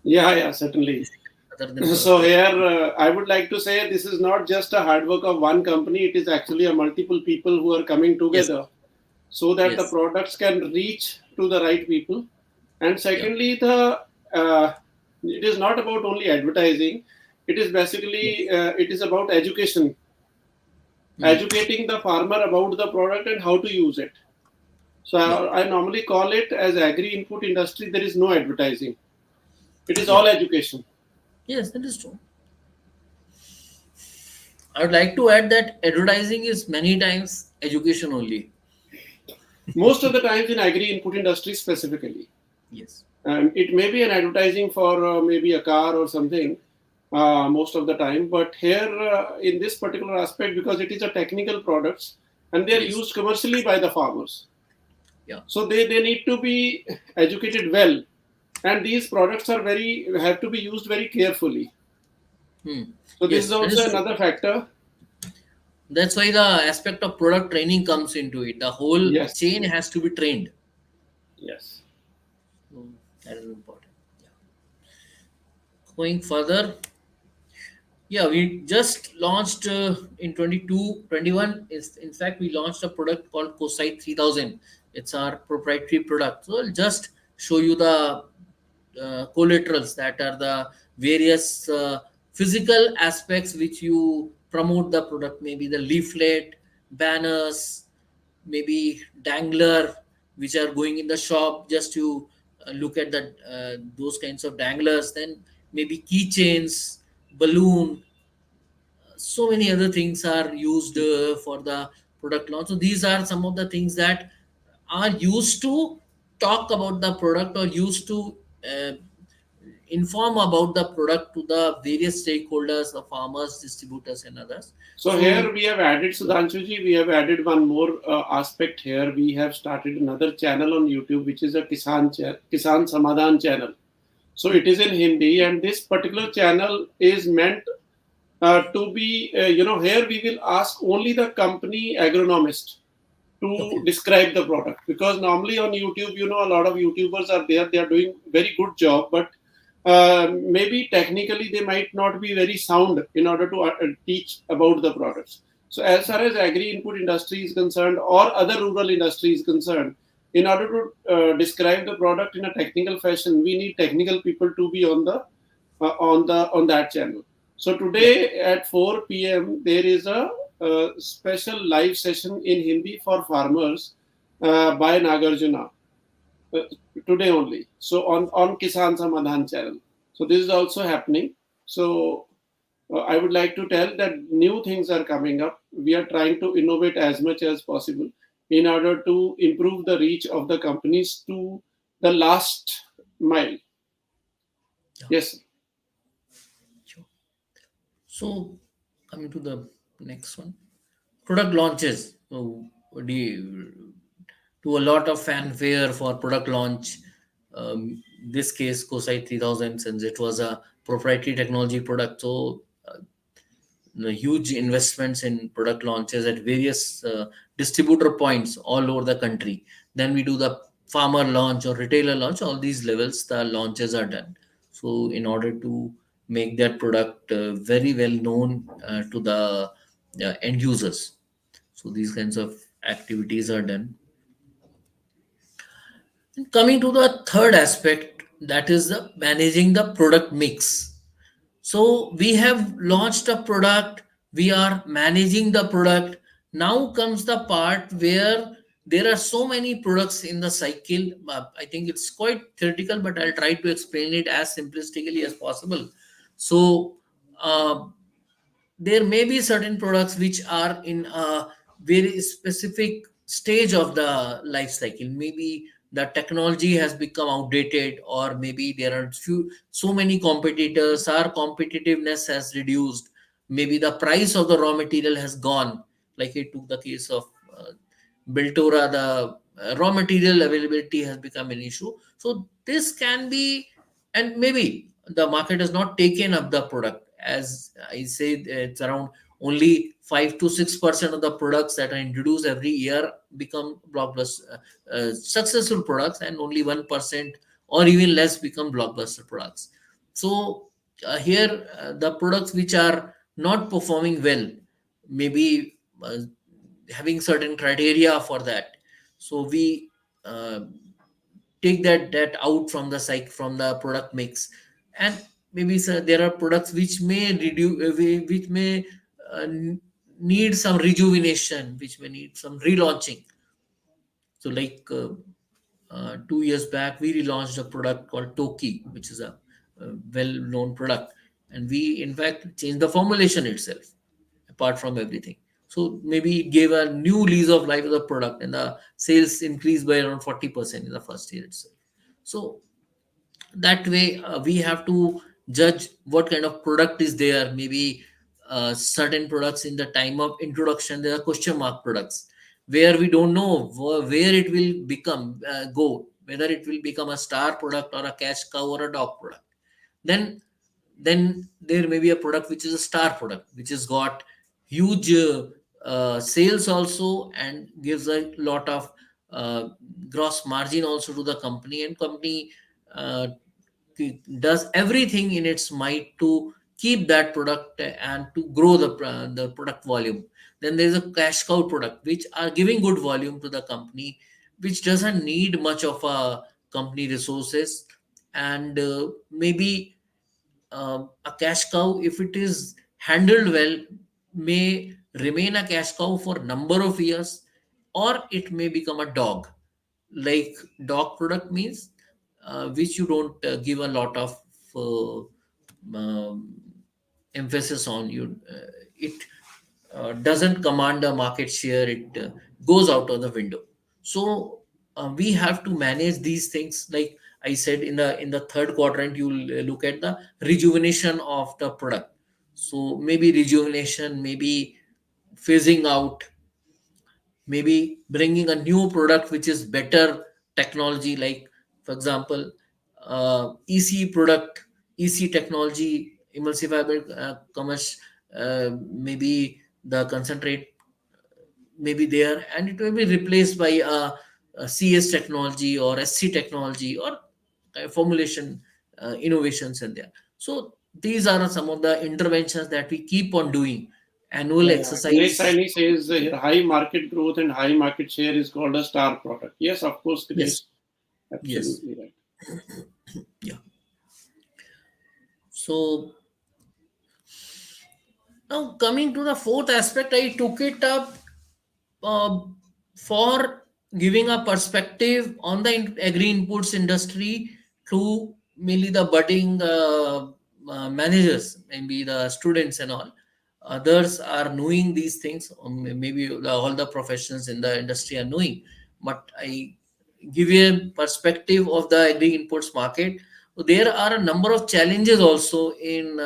Yeah, yeah, certainly. basically, other than So product. here, I would like to say this is not just a hard work of one company. It is actually a multiple people who are coming Yes, together so that the yes, products can reach to the right people. And yeah, secondly, the it is not about only advertising. It is yes. basically it is about education, Hmm. educating the farmer about the product and how to use it. So Yeah, I normally call it as agri input industry. There is no advertising. It is yeah, all education. yes, that is true. I would like to add that advertising is many times education only. Most of the times in agri input industry specifically. Yes, It may be an advertising for maybe a car or something most of the time, but here in this particular aspect, because it is a technical products and they are yes, used commercially by the farmers, yeah. so they need to be educated well, and these products are very have to be used very carefully. Hmm. So this is Yes, that is also true. another factor. That's why the aspect of product training comes into it. The whole Yes, chain has to be trained. yes. So that is important. Yeah. Going further, yeah, we just launched in 22, 21. Is in fact we launched a product called Cosite 3000. It's our proprietary product. So I'll just show you the collaterals, that are the various physical aspects which you promote the product, maybe the leaflet, banners, maybe dangler which are going in the shop just to look at the those kinds of danglers, then maybe keychains, balloon, so many other things are used for the product launch. So these are some of the things that are used to talk about the product, or used to uh, inform about the product to the various stakeholders, the farmers, distributors, and others. So here So we have added yeah, Sudhanshuji, we have added one more aspect here. We have started another channel on YouTube, which is a Kisan Samadhan channel. So it is in Hindi, and this particular channel is meant to be, here we will ask only the company agronomist to okay, describe the product, because normally on YouTube, a lot of YouTubers are there, they are doing very good job, but maybe technically they might not be very sound in order to teach about the products. So as far as agri input industry is concerned or other rural industry is concerned, in order to describe the product in a technical fashion, we need technical people to be on that channel. So yeah, today at 4 p.m. there is a special live session in Hindi for farmers by Nagarjuna uh, today only. So on Kisan Samadhan channel. So this is also happening. So I would like to tell that new things are coming up. We are trying to innovate as much as possible in order to improve the reach of the companies to the last mile. yeah, Yes. sure. So coming to the next one, product launches. So do you, to a lot of fanfare for product launch. This case, Cosite 3000, since it was a proprietary technology product, so huge investments in product launches at various distributor points all over the country. Then we do the farmer launch or retailer launch. All these levels, the launches are done. So in order to make that product very well known to the end users, so these kinds of activities are done. And coming to the third aspect, that is the managing the product mix. So we have launched a product, we are managing the product. Now comes the part where there are so many products in the cycle. I think it's quite theoretical, but I'll try to explain it as simplistically as possible. So uh, there may be certain products which are in a very specific stage of the life cycle. Maybe the technology has become outdated, or maybe there are few so many competitors, our competitiveness has reduced, maybe the price of the raw material has gone. Like I took the case of Biltora, the raw material availability has become an issue. So this can be, and maybe the market has not taken up the product. As I said, it's around only 5 to 6% of the products that are introduced every year become blockbuster successful products, and only 1% or even less become blockbuster products. So here the products which are not performing well, maybe having certain criteria for that, so we uh, take that out from the from the product mix. And maybe there are products which may reduce, which may need some rejuvenation, which may need some relaunching. So, like 2 years back, we relaunched a product called Toki, which is a well-known product, and we in fact changed the formulation itself, apart from everything. So maybe it gave a new lease of life to the product, and the sales increased by around 40% in the first year itself. So that way we have to judge what kind of product is there. Maybe certain products in the time of introduction, there are question mark products where we don't know where it will become go, whether it will become a star product or a cash cow or a dog product. Then then there may be a product which is a star product, which has got huge sales also, and gives a lot of uh, gross margin also to the company, and company uh, does everything in its might to keep that product and to grow the product volume. Then there's a cash cow product which are giving good volume to the company, which doesn't need much of a company resources. And maybe a cash cow, if it is handled well, may remain a cash cow for number of years, or it may become a dog. Like dog product means which you don't give a lot of uh, um, emphasis on. It doesn't command a market share, it goes out of the window. So we have to manage these things. Like I said, in the third quadrant, you'll look at the rejuvenation of the product. So maybe rejuvenation, maybe phasing out, maybe bringing a new product which is better technology. Like for example, EC product, EC technology, emulsifiable commerce, maybe the concentrate may be there, and it may be replaced by a CS technology or SC technology, or formulation innovations in there. So these are some of the interventions that we keep on doing. Annual Yeah, yeah. Ganesh exercise. Saini says high market growth and high market share is called a star product. Yes, of course, Ganesh. Yes. Yes. Absolutely right. Yeah. So now coming to the fourth aspect, I took it up uh, for giving a perspective on the agri inputs industry to mainly the budding managers, maybe the students and all. Others are knowing these things, or maybe all the professionals in the industry are knowing. But I give you a perspective of the agri inputs market. So there are a number of challenges also in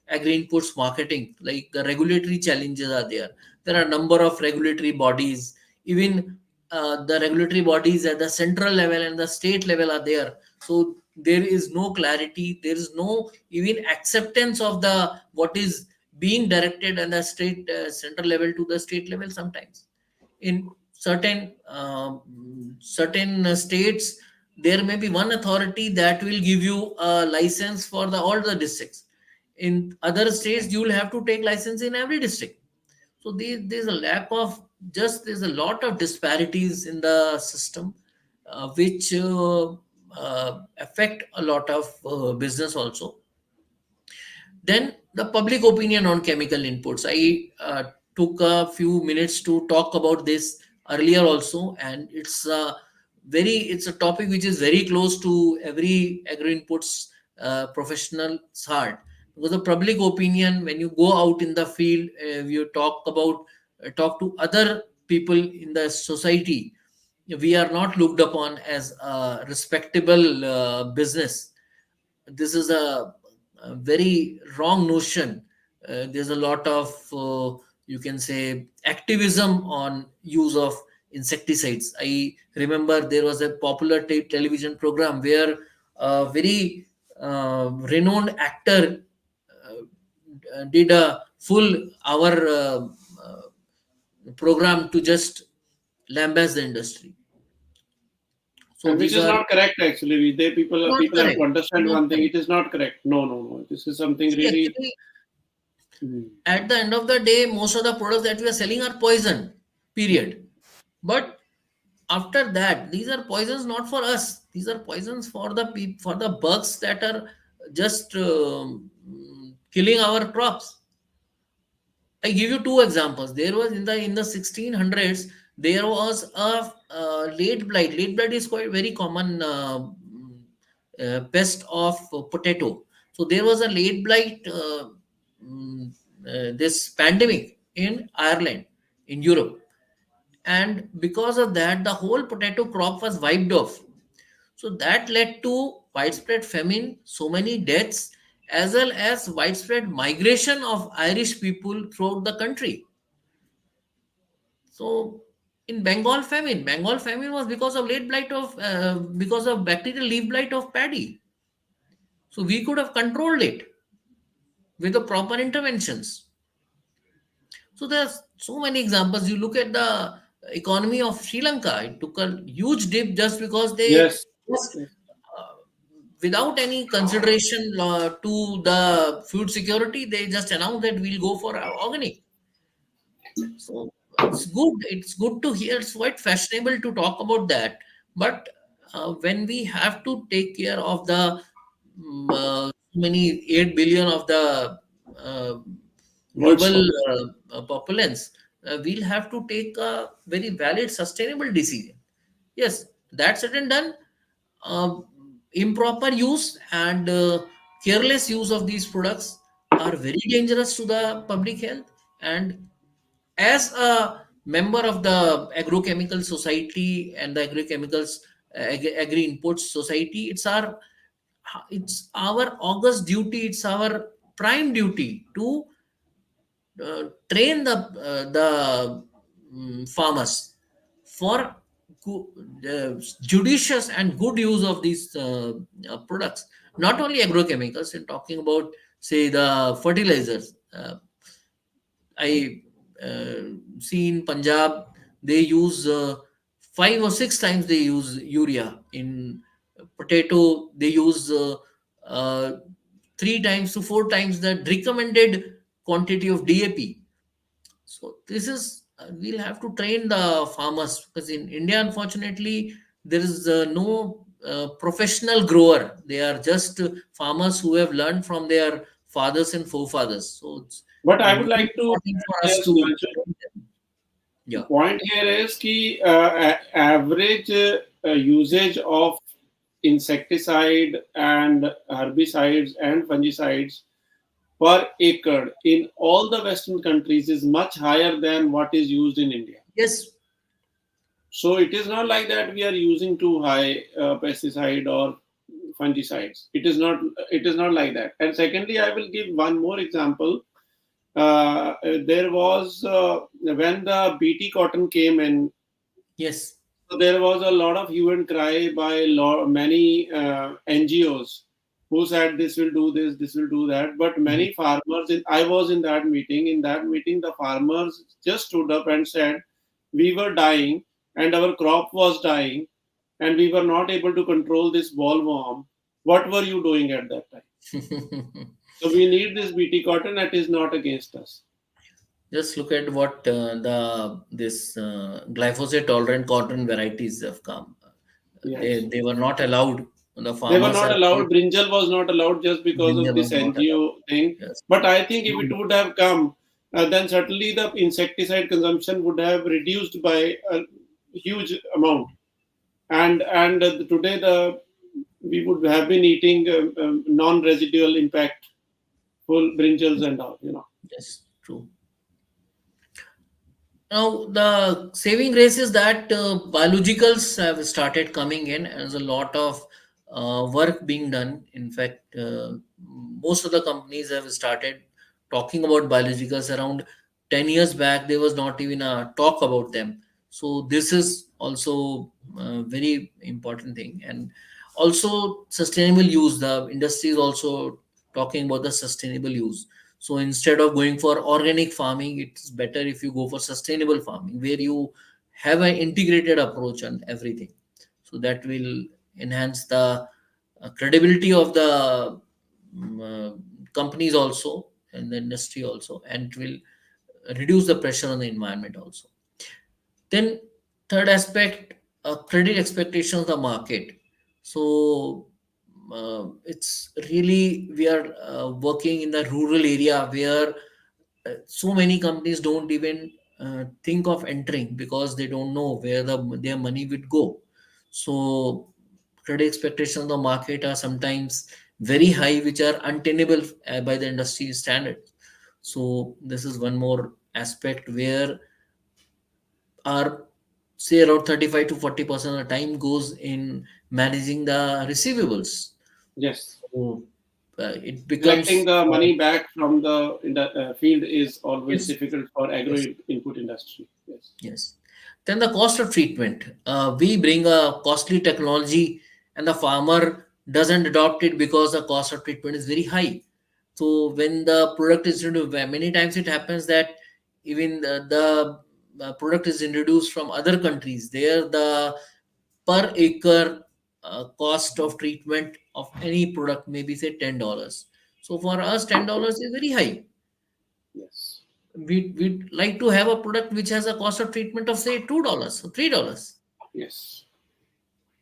agri inputs marketing, like the regulatory challenges are there. There are a number of regulatory bodies, even the regulatory bodies at the central level and the state level are there. So there is no clarity, there is no even acceptance of the what is being directed at the state central level to the state level. Sometimes in certain states, there may be one authority that will give you a license for the all the districts. In other states, you will have to take license in every district. So there's a lack of, just there's a lot of disparities in the system, which affect a lot of business also. Then the public opinion on chemical inputs. I took a few minutes to talk about this earlier also, and it's a topic which is very close to every agri inputs professional's heart. Because the public opinion, when you go out in the field, you talk to other people in the society, we are not looked upon as a respectable business. This is a very wrong notion. There's a lot of you can say, activism on use of insecticides. I remember there was a popular television program where a very renowned actor did a full hour program to just lambast the industry. So And which these is are not correct actually. They not people have correct. to understand Not one thing. correct. It is not correct. No, no, no. This is something See, really. actually, Hmm. at the end of the day, most of the products that we are selling are poison. Period. But after that, these are poisons not for us. These are poisons for the for the bugs that are just killing our crops. I give you two examples. There was in the 1600s there was a late blight. Late blight is quite very common pest of potato. So there was a late blight mm, this pandemic in Ireland, in Europe, and because of that the whole potato crop was wiped off. So that led to widespread famine, so many deaths, as well as widespread migration of Irish people throughout the country. So in Bengal famine was because of late blight of because of bacterial leaf blight of paddy. So we could have controlled it with the proper interventions. So there's so many examples. You look at the economy of Sri Lanka; it took a huge dip just because they Yes. just Yes. uh, without any consideration to the food security, they just announced that we'll go for organic. So it's good. It's good to hear. It's quite fashionable to talk about that. But when we have to take care of the many 8 billion of the uh, World's global population. populace, we'll have to take a very valid, sustainable decision. Yes, that's said and done. Uh, Improper use and careless use of these products are very dangerous to the public health. And as a member of the agrochemical society and the agrochemicals agri inputs society, it's our august duty, it's our prime duty to train the farmers for judicious and good use of these products. Not only agrochemicals, in talking about, say, the fertilizers. I see in Punjab they use 5 or 6 times they use urea. In potato they use uh, 3 times to 4 times the recommended quantity of DAP. So this is we'll have to train the farmers, because in India, unfortunately, there is no professional grower. They are just farmers who have learned from their fathers and forefathers. So it's But I would very like to important for add us here, to Sudhanshu, train them. the Yeah. point here is कि average usage of insecticide and herbicides and fungicides per acre in all the Western countries is much higher than what is used in India. Yes. So it is not like that we are using too high pesticide or fungicides. It is not. It is not like that. And secondly, I will give one more example. There was when the BT cotton came in. Yes. So there was a lot of hue and cry by many NGOs who said this will do this, this will do that. But Mhm. many farmers, I was in that meeting. In that meeting, the farmers just stood up and said, "We were dying, and our crop was dying, and we were not able to control this bollworm. What were you doing at that time? So we need this BT cotton that is not against us." Just look at what the this glyphosate tolerant cotton varieties have come. Yes. They were not allowed. The They were farmers not are allowed. Brinjal was not allowed just because of brinjal this was not allowed. NGO thing. Yes. But I think if So it would have come, then certainly the insecticide consumption would have reduced by a huge amount. And today we would have been eating non-residual impact full brinjals and all. yes, true. Now, the saving grace is that biologicals have started coming in, and there's a lot of work being done. In fact, most of the companies have started talking about biologicals around. 10 years back there was not even a talk about them. So this is also a very important thing. And also sustainable use, the industry is also talking about the sustainable use. So instead of going for organic farming, it's better if you go for sustainable farming, where you have an integrated approach on everything. So that will enhance the credibility of the companies also, and the industry also, and it will reduce the pressure on the environment also. Then third aspect, credit expectations of the market. So it's really, we are working in the rural area where so many companies don't even think of entering, because they don't know where their money would go. So credit expectations of the market are sometimes very high, which are untenable by the industry standards. So this is one more aspect where our, say, around 35 to 40% of the time goes in managing the receivables. Yes. So it Collecting becomes the money back from the field is always yes, difficult for agro yes. input industry. Yes. Yes. Then the cost of treatment. We bring a costly technology and the farmer doesn't adopt it because the cost of treatment is very high. So when the product is introduced, many times it happens that even the product is introduced from other countries. There the per acre cost of treatment of any product maybe say $10. So for us $10 is very high. Yes. We'd like to have a product which has a cost of treatment of say $2 or $3. Yes.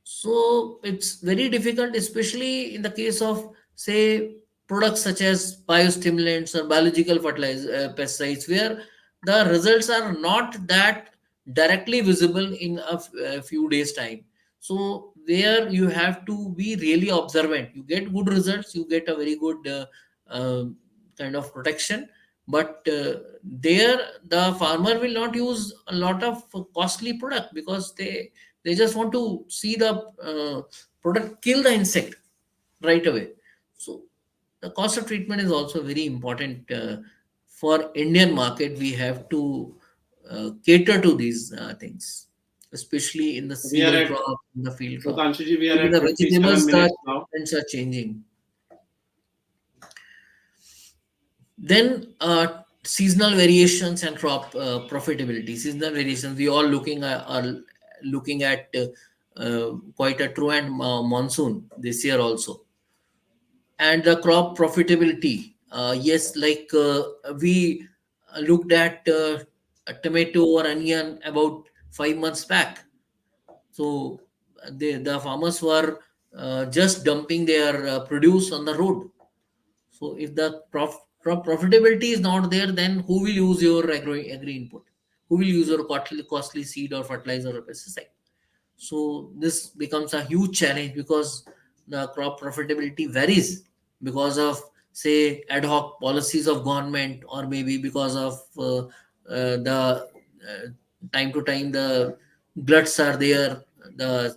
So it's very difficult, especially in the case of say products such as biostimulants or biological pesticides, where the results are not that directly visible in a few days time. So where you have to be really observant, you get good results, you get a very good uh, kind of protection. But there the farmer will not use a lot of costly product, because they just want to see the product kill the insect right away. So the cost of treatment is also very important for Indian market. We have to cater to these things, especially in the We are seasonal at crop, in the field crop. Sudhanshuji, we are Even at the 57 vegetables, the minutes now. trends are changing. Then seasonal variations and crop profitability. Seasonal variations, we all are looking at quite a truant monsoon this year also. And the crop profitability, yes, like we looked at a tomato or onion about 5 months back. So the farmers were just dumping their produce on the road. So if the crop profitability is not there, then who will use your agri input? Who will use your costly seed or fertilizer or pesticide? So this becomes a huge challenge, because the crop profitability varies because of say ad hoc policies of government, or maybe because of the time to time the gluts are there. The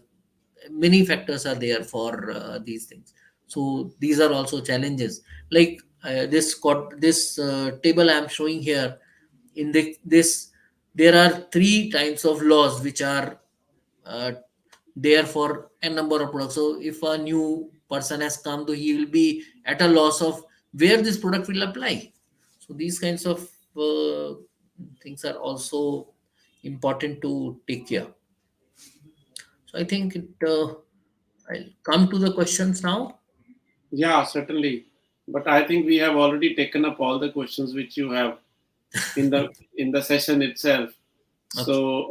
many factors are there for these things. So these are also challenges. Like this table I'm showing here, in this there are three types of laws which are uh, there for a number of products. So if a new person has come, to he will be at a loss of where this product will apply. So these kinds of things are also important to take care. So I think I'll come to the questions now. Yeah, certainly. But I think we have already taken up all the questions which you have in the session itself. So,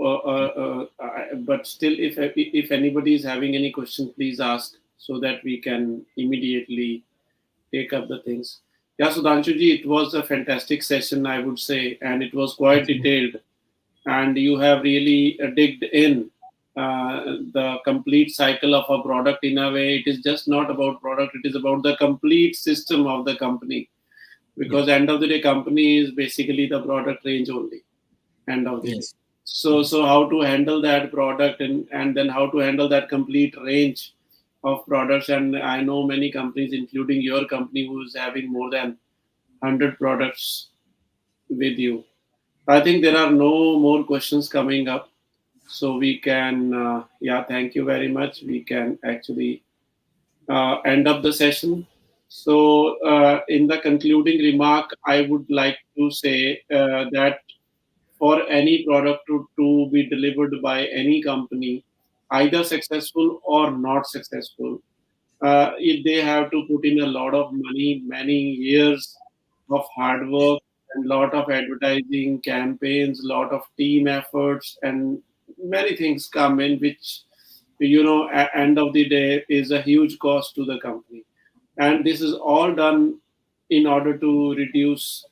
Okay. but still, if anybody is having any question, please ask so that we can immediately take up the things. Yeah, Sudhanshuji, it was a fantastic session, I would say, and it was quite Thank you. detailed. And you have really digged in the complete cycle of a product in a way. It is just not about product; it is about the complete system of the company. Yeah. Because end of the day, company is basically the product range only. End of the day. Yes. Yes. So how to handle that product, and then how to handle that complete range of products. And I know many companies, including your company, who is having more than 100 products with you. I think there are no more questions coming up. So we can, yeah, thank you very much. We can actually end up the session. So, in the concluding remark, I would like to say that for any product to be delivered by any company, either successful or not successful, they have to put in a lot of money, many years of hard work, and lot of advertising campaigns, lot of team efforts, and many things come in, which at end of the day is a huge cost to the company. And this is all done in order to reduce.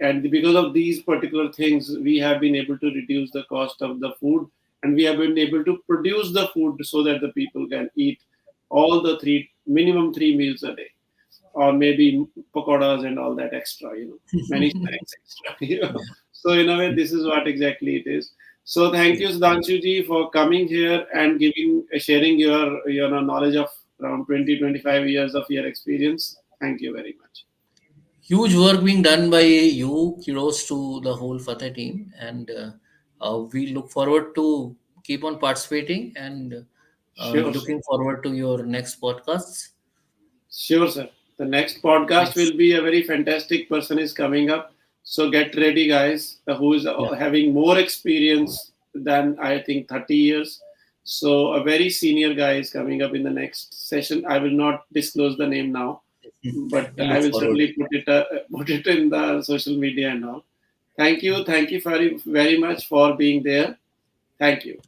And because of these particular things, we have been able to reduce the cost of the food, and we have been able to produce the food so that the people can eat all the three minimum 3 meals a day, or maybe pakoras and all that extra, many snacks extra. So in a way, this is what exactly it is. So thank you, Sudhanshu ji, for coming here and sharing your knowledge of around 20-25 years of your experience. Thank you very much. Huge work being done by you. Kudos to the whole Fatah team, and we look forward to keep on participating and Sure, sir. looking forward to your next podcasts. Sure, sir. The next podcast Thanks. will be a very fantastic person is coming up. So get ready, guys, who is Yeah. having more experience than I think 30 years. So a very senior guy is coming up in the next session. I will not disclose the name now, but We I look will forward. certainly put it in the social media and all. Thank you very much for being there. Thank you.